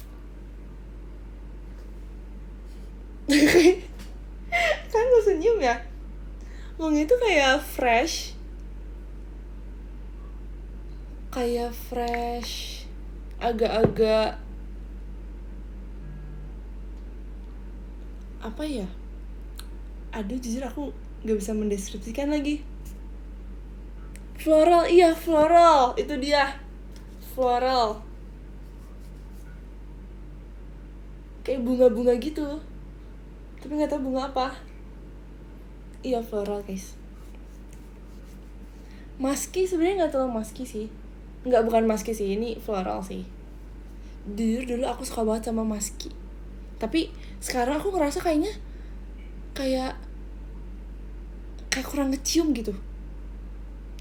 Speaker 1: kan lu senyum ya, wangi itu kayak fresh agak-agak apa ya, aduh jujur aku nggak bisa mendeskripsikan lagi. Floral, iya floral, itu dia floral, kayak bunga-bunga gitu tapi nggak tahu bunga apa. Iya floral guys. Musky sebenarnya nggak terlalu musky sih, bukan musky sih, ini floral sih. Jujur dulu aku suka banget sama musky, tapi sekarang aku ngerasa kayak kurang ngecium gitu.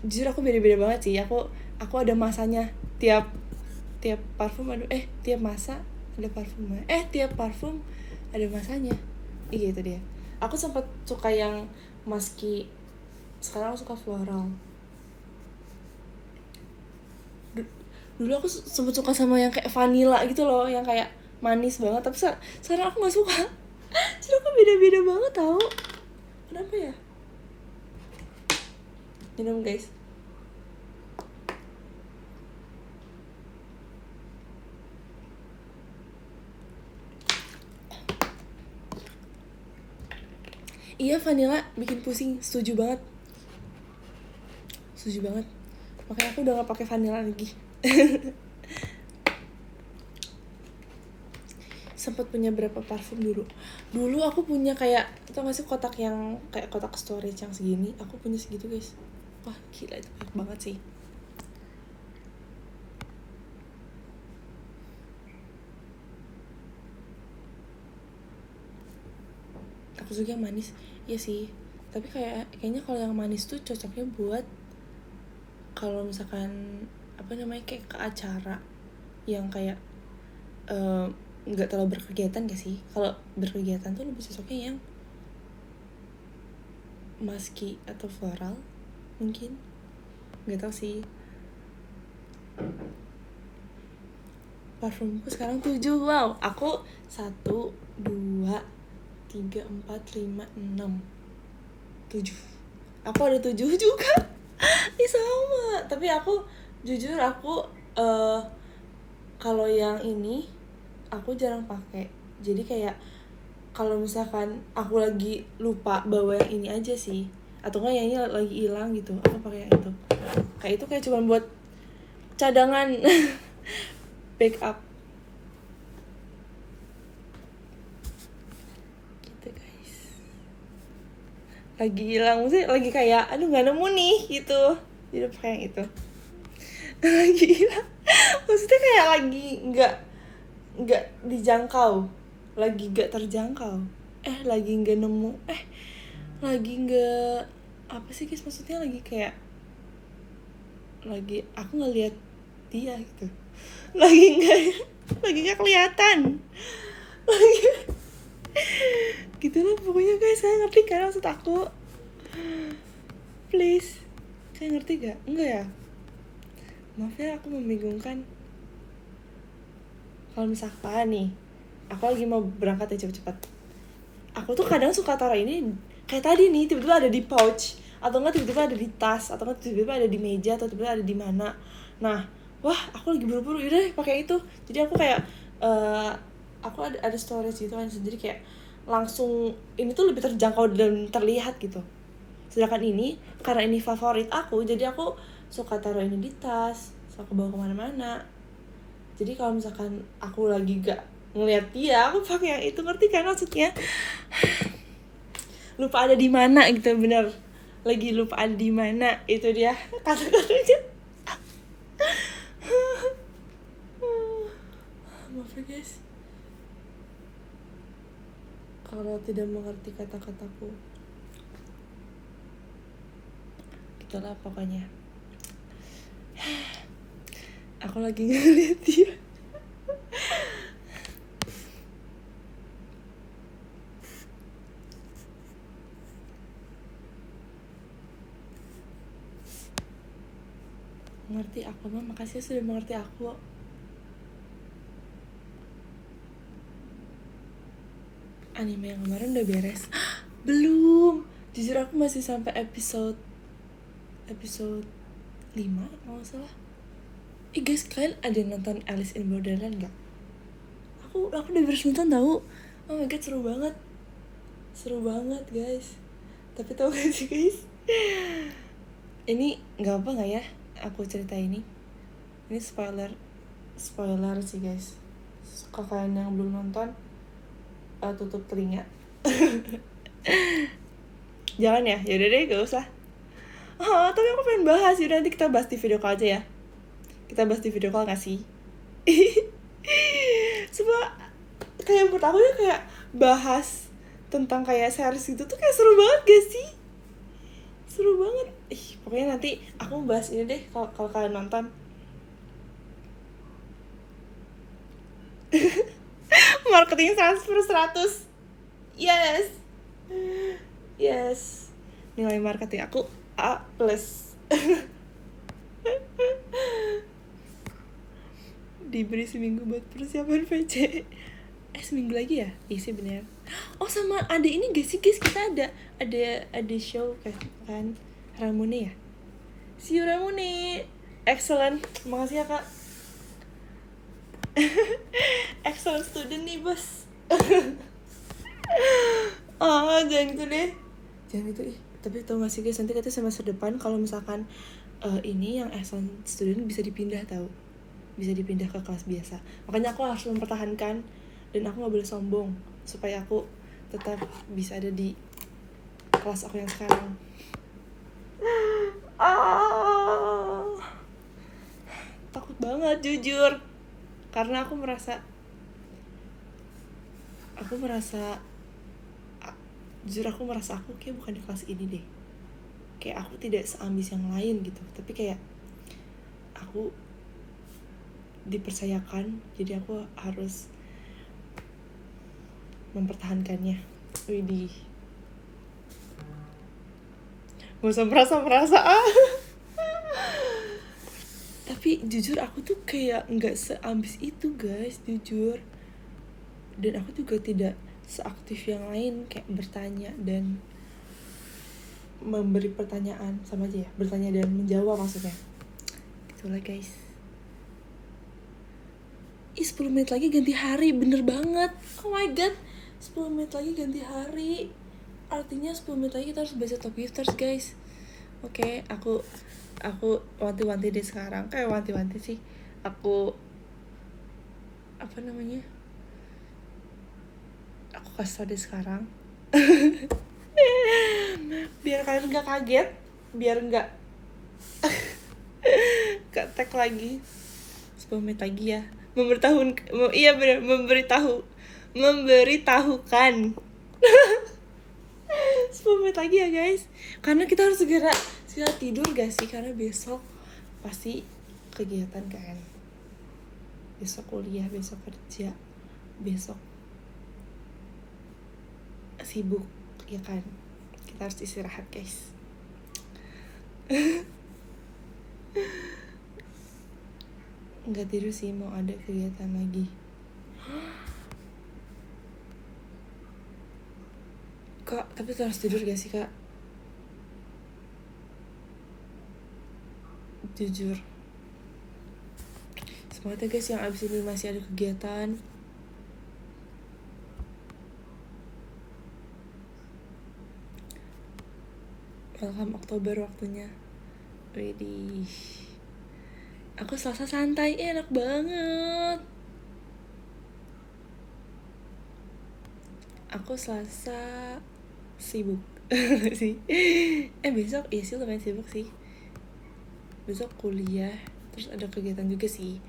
Speaker 1: Jujur aku beda-beda banget sih, aku ada masanya. Tiap parfum tiap masa ada parfumnya, tiap parfum ada masanya. Iya itu dia. Aku sempat suka yang musky, sekarang aku suka floral. Dulu aku sempat suka sama yang kayak vanilla gitu loh, yang kayak manis banget, tapi sekarang aku nggak suka. Jadi aku beda-beda banget tau. Kenapa ya? Minum guys. Iya vanilla bikin pusing, setuju banget. Makanya aku udah gak pakai vanilla lagi. Sempat punya berapa parfum dulu aku punya kayak, tau gak sih kotak yang kayak kotak storage yang segini, aku punya segitu guys. Wah gila, itu banyak banget sih. Aku suka yang manis, iya sih. Tapi kayaknya kalau yang manis tuh cocoknya buat kalau misalkan kayak ke acara yang kayak nggak terlalu berkegiatan gak sih? Kalau berkegiatan tuh lebih cocoknya yang musky atau floral mungkin, nggak tahu sih. Parfumku sekarang 7. Wow, aku 1, 2, 3, 4, 5, 6, 7. Aku ada 7 juga. Ih sama. Tapi aku jujur kalau yang ini aku jarang pakai. Jadi kayak kalau misalkan aku lagi lupa bawa yang ini aja sih, atau enggak yang ini lagi hilang gitu, aku pakai yang itu. Kayak itu kayak cuma buat cadangan. Backup gitu guys. Lagi hilang sih, lagi kayak aduh nggak nemu nih gitu, jadi pakai yang itu. Lagi hilang maksudnya kayak lagi nggak dijangkau, lagi nggak terjangkau, lagi nggak nemu, lagi nggak apa sih guys, maksudnya lagi kayak lagi aku ngeliat dia gitu, lagi nggak kelihatan lagi gitu lah pokoknya guys. Saya ngerti kan maksud aku? Please, saya ngerti gak? Enggak ya? Maaf ya aku membingungkan. Kalau misalkan nih aku lagi mau berangkat ya cepet-cepet, aku tuh kadang suka taruh ini kayak tadi nih, tiba-tiba ada di pouch, atau enggak tiba-tiba ada di tas, atau enggak tiba-tiba ada di meja, atau tiba-tiba ada di mana. Nah, wah aku lagi buru-buru, yaudah deh pakai itu. Jadi aku kayak aku ada storage gitu kan sendiri, kayak langsung ini tuh lebih terjangkau dan terlihat gitu. Sedangkan ini karena ini favorit aku, jadi aku suka taruh ini di tas, suka bawa kemana-mana. Jadi kalau misalkan aku lagi gak ngeliat dia, aku pakai yang itu, ngerti kan maksudnya? Lupa ada di mana gitu, bener. Lagi lupa ada di mana, itu dia kata-katanya. Maaf ya guys kalau tidak mengerti kata-kataku. Itulah pokoknya. Aku lagi ngeliat dia. Mengerti aku mah, makasih sudah mengerti aku. Anime yang kemarin udah beres? Belum. Jujur aku masih sampai episode 5 kalau nggak salah. Guys, kalian ada yang nonton Alice in Borderland nggak? Aku udah beres nonton tahu. Oh my god, seru banget guys. Tapi tau gak sih guys, ini nggak apa nggak ya aku cerita ini spoiler sih guys. Kalau kalian yang belum nonton, tutup telinga. Jangan ya, yaudah deh gak usah. Tapi aku pengen bahas, yaudah nanti kita bahas di video call aja ya. Kita bahas di video call gak sih? Coba kayak menurut aku ya, kayak bahas tentang kayak series itu tuh kayak seru banget gak sih? Seru banget. Pokoknya nanti aku bahas ini deh kalau kalian nonton. Marketing 100%. Yes. Nilai marketing aku A+. Diberi seminggu buat persiapan PC. Seminggu lagi ya? Iya sih bener. Oh sama ada ini gak sih guys, kita ada show kan Ramune ya. See you Ramune. Excellent. Makasih ya kak. Excellent student nih bos. Jangan gitu deh. Jangan itu tapi tau gak sih guys, nanti katanya semester depan kalau misalkan ini yang excellent student bisa dipindah bisa dipindah ke kelas biasa. Makanya aku harus mempertahankan dan aku gak boleh sombong supaya aku tetap bisa ada di kelas aku yang sekarang. Takut banget jujur, karena aku merasa jujur aku merasa aku kayak bukan di kelas ini deh, kayak aku tidak seambis yang lain gitu, tapi kayak aku dipercayakan, jadi aku harus mempertahankannya. Widih, gak usah merasa tapi jujur aku tuh kayak nggak seambis itu guys, jujur. Dan aku juga tidak seaktif yang lain, kayak bertanya dan memberi pertanyaan, sama aja ya, bertanya dan menjawab maksudnya. Itulah guys. 10 menit lagi ganti hari, bener banget. Oh my god, 10 menit lagi ganti hari. Artinya 10 menit lagi kita harus baca top gifters guys. Oke, aku wanti-wanti deh sekarang. Kayak wanti-wanti sih. Aku apa namanya? Aku kasih tau deh sekarang. Biar kalian gak kaget, biar gak tag lagi. 10 menit lagi ya. Iya bener, memberitahukan. 10 menit lagi ya guys. Karena kita harus segera tidur gak sih? Karena besok pasti kegiatan kan. Besok kuliah, besok kerja, besok sibuk, ya kan? Kita harus istirahat guys. Nggak tidur sih, mau ada kegiatan lagi. Kak, tapi harus tidur gak sih kak? Jujur, semangat ya guys yang abis ini masih ada kegiatan. Welcome Oktober waktunya. Widih, aku Selasa santai, enak banget. Aku Selasa sibuk sih. Besok iya sih lumayan sibuk sih. Besok kuliah, terus ada kegiatan juga sih.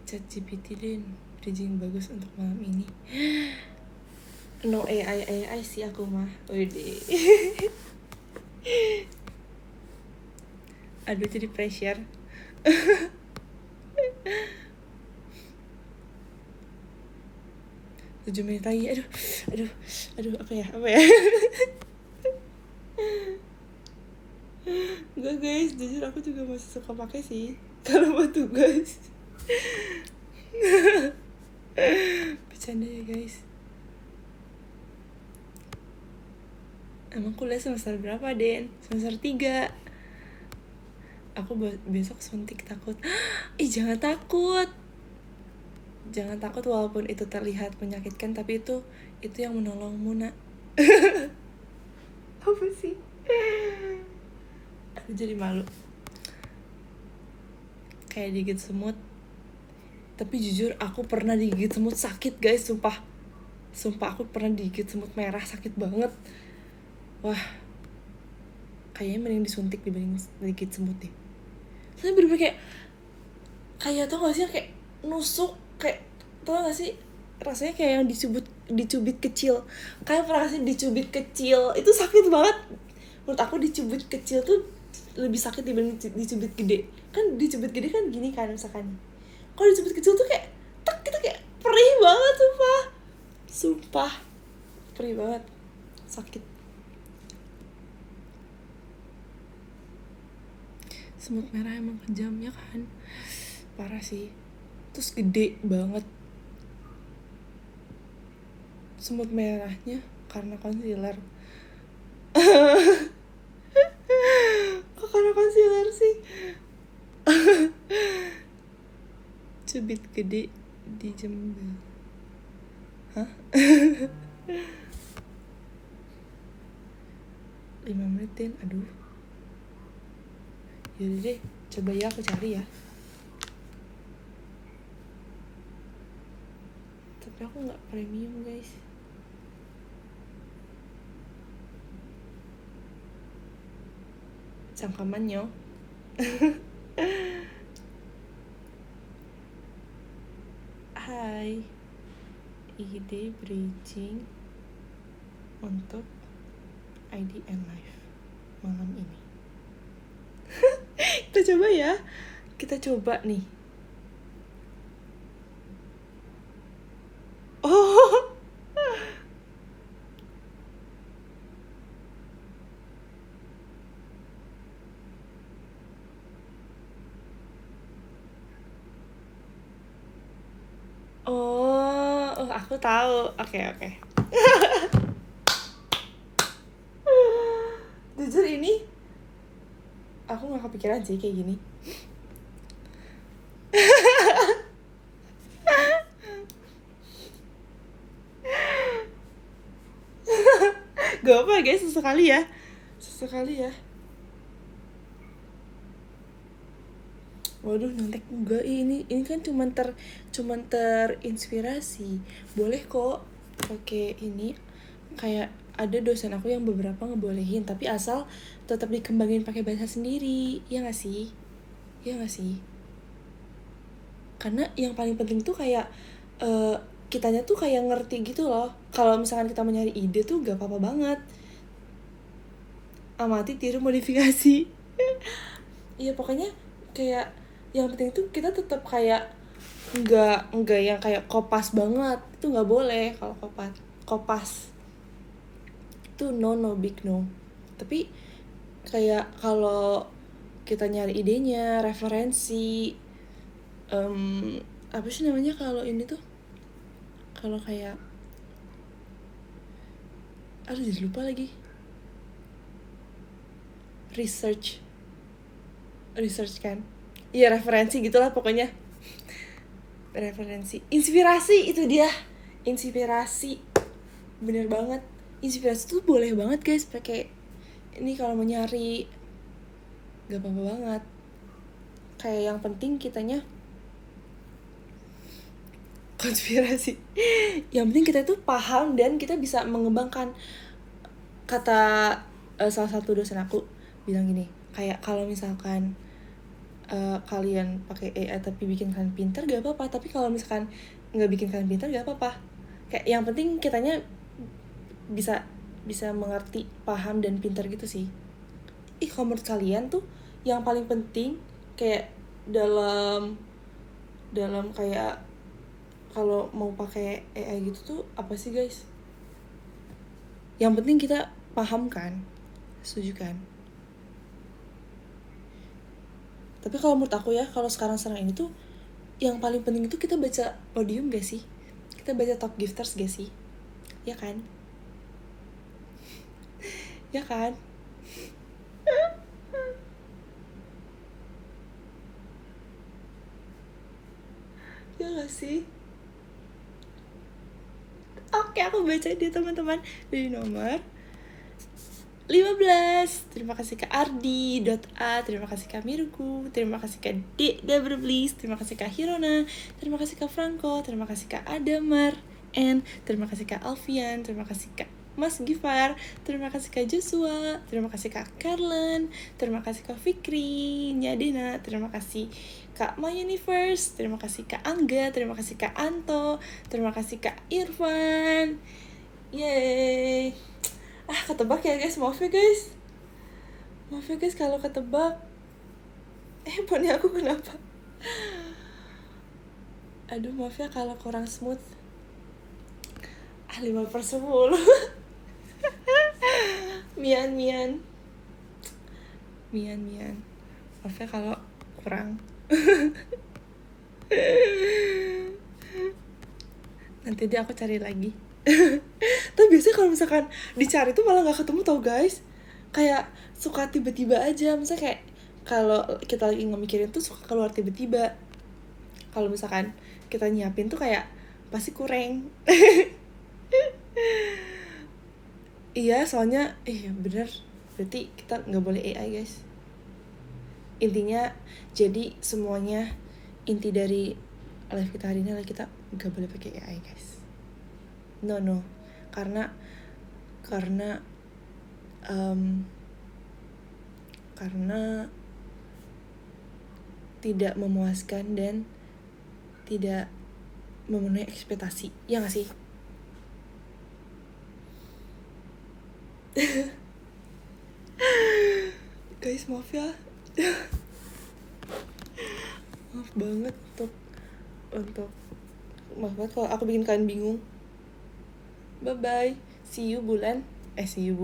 Speaker 1: ChatGPT Din, bridging bagus untuk malam ini. No AI sih aku mah. Widih. Aduh jadi pressure. Tujuh menit lagi. Aduh apa ya? Enggak guys, jujur aku juga masih suka pakai sih kalau buat tugas. Bercanda ya guys. Emang kuliah semester berapa, Den? Semester 3. Aku besok suntik, takut. Jangan takut. Jangan takut walaupun itu terlihat menyakitkan, tapi itu yang menolongmu, Nak. Apa sih? Aku jadi malu. Kayak digigit semut. Tapi jujur aku pernah digigit semut, sakit guys, sumpah aku pernah digigit semut merah, sakit banget. Wah, kayaknya mending disuntik dibanding digigit semut deh. Soalnya bener-bener kayak tau gak sih, kayak nusuk, kayak tau gak sih rasanya kayak yang dicubit kecil. Kalian pernah gak sih dicubit kecil? Itu sakit banget. Menurut aku dicubit kecil tuh lebih sakit dibanding dicubit gede. Kan dicubit gede kan gini kan misalkan. Kalau dicubit kecil tuh kayak tak, kita kayak perih banget, sumpah perih banget, sakit. Semut merah emang kejam ya kan, parah sih. Terus gede banget semut merahnya karena concealer. Kok karena concealer sih? Cubit gede di jembel. Hah? 5 menitin, aduh. Yaudah deh, coba ya aku cari ya. Tapi aku gak premium guys. 잠깐만요. Hai. ide bridging untuk IDN Live malam ini. Kita coba ya. Kita coba nih. Oh. Oh, aku tahu. Oke. Jujur ini aku nggak kepikiran sih kayak gini. Gak apa guys, sesekali ya. Waduh, nyontek enggak. Ini kan cuman terinspirasi. Boleh kok pakai ini. Kayak ada dosen aku yang beberapa ngebolehin, tapi asal tetap dikembangin pakai bahasa sendiri. Iya gak sih? Karena yang paling penting tuh kayak kitanya tuh kayak ngerti gitu loh. Kalau misalkan kita mau nyari ide tuh gak apa-apa banget. Amati, tiru, modifikasi. Iya, pokoknya kayak yang penting tuh kita tetap kayak nggak yang kayak kopas banget. Itu nggak boleh. Kalau kopas itu no big no. Tapi kayak kalau kita nyari idenya, referensi, apa sih namanya kalau ini tuh, kalau kayak jadi lupa lagi. Research kan. Iya, referensi gitulah pokoknya. Referensi, inspirasi, itu dia. Inspirasi, bener banget. Inspirasi tuh boleh banget guys pakai ini kalau mau nyari. Gak apa-apa banget. Kayak yang penting kitanya konspirasi. Yang penting kita tuh paham dan kita bisa mengembangkan. Kata salah satu dosen aku bilang gini, kayak kalau misalkan kalian pakai AI tapi bikin kalian pintar gak apa-apa, tapi kalau misalkan nggak bikin kalian pintar gak apa-apa. Kayak yang penting kitanya bisa mengerti, paham, dan pintar gitu sih. Kalau menurut kalian tuh yang paling penting kayak dalam kayak kalau mau pakai AI gitu tuh apa sih guys? Yang penting kita paham kan? Setuju kan? Tapi kalau menurut aku ya, kalau sekarang ini tuh yang paling penting itu kita baca podium gak sih? Kita baca top gifters gak sih? Ya kan? Ya kan? Ya gak sih? Oke, aku baca dia teman-teman. Dari nomor 15. Terima kasih Kak Ardi.a. Terima kasih Kak Mirku. Terima kasih Kak D. Terima kasih Kak Hirona. Terima kasih Kak Franco. Terima kasih Kak Adamar. And terima kasih Kak Alfian. Terima kasih Kak Mas Gifar. Terima kasih Kak Joshua. Terima kasih Kak Carlen. Terima kasih Kak Fikri Nyadina. Terima kasih Kak My Universe. Terima kasih Kak Angga. Terima kasih Kak Anto. Terima kasih Kak Irfan. Yeay. Ketebak ya guys, maaf ya guys kalau ketebak. Handphonenya aku kenapa? Aduh, maaf ya kalau kurang smooth. 5/10. Mian. Maaf ya kalau kurang. Nanti deh aku cari lagi. Tapi biasanya kalau misalkan dicari tuh malah gak ketemu tau guys. Kayak suka tiba-tiba aja. Misalnya kayak kalau kita lagi ngemikirin tuh suka keluar tiba-tiba. Kalau misalkan kita nyiapin tuh kayak pasti kurang. Iya, soalnya bener. Berarti kita gak boleh AI guys. Intinya, jadi semuanya, inti dari live kita hari ini adalah kita gak boleh pakai AI guys. No, karena tidak memuaskan dan tidak memenuhi ekspektasi. Ya gak sih? Guys, maaf ya. Maaf banget untuk maaf banget kalau aku bikin kalian bingung. Bye bye. See you bulan. See you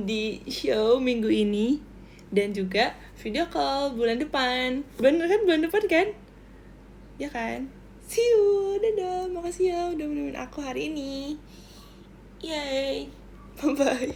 Speaker 1: di show minggu ini dan juga video call bulan depan. Bener kan, bulan depan kan? Ya kan? See you. Dadah. Makasih ya udah menemuin aku hari ini. Yay. Bye bye.